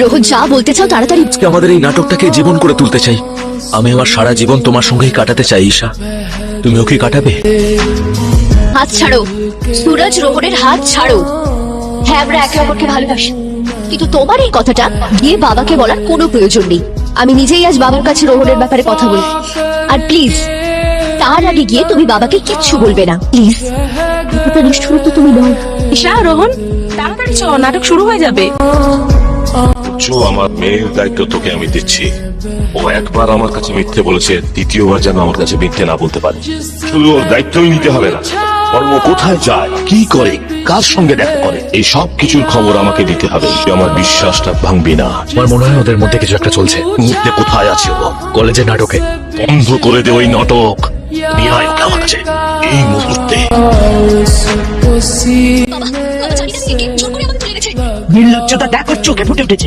রোহন যা বলতে চাও তাড়াতাড়ি। আমাদের এই নাটকটাকে জীবন করে তুলতে চাই। আমি আমার সারা জীবন তোমার সঙ্গেই কাটাতে চাই ঈশা। তুমি ওকে কাটাবে? হাত ছাড়ো সুরজ, রোহনের হাত ছাড়ো। হ্যাঁ, আমরা একে অপরকে ভালোবাসি, কিন্তু তোমার এই কথাটা গিয়ে বাবাকে বলার কোনো প্রয়োজন নেই। আমি নিজেই আজ বাবার কাছে রোহনের ব্যাপারে কথা বলি। আর প্লিজ তার আগে গিয়ে তুমি বাবাকে কিচ্ছু বলবে না, প্লিজ। এতটা নিষ্ঠুর তো তুমি নও। ঈশা, রোহন তাড়াতাড়ি চল, নাটক শুরু হয়ে যাবে। আমার মেয়ের দায়িত্ব তোকে আমি দিচ্ছি। ও একবার আমার কাছে মিথ্যে বলেছে, দ্বিতীয়বার যেন আমার কাছে মিথ্যে না বলতে পারে। শুধু ওর দায়িত্বই নিতে হবে না, বরং ও কোথায় যায়, কি করে, কার সঙ্গে দেখা করে, এই সব কিছুর খবর আমাকে দিতে হবে। তুই আমার বিশ্বাসটা ভাঙবি না। আমার মনে হয় ওদের মধ্যে কিছু একটা চলছে। মুহূর্তে কোথায় আছে ও? কলেজে নাটকে। বন্ধ করে দে ওই নাটক। নিয়ে আয় ওকে আমার কাছে এই মুহূর্তে। বাবা, বাবা জানি না কে জোর করে আমাকে তুলে এনেছে। নির্লজ্জতা দেখো চোখে ফুটে উঠেছে।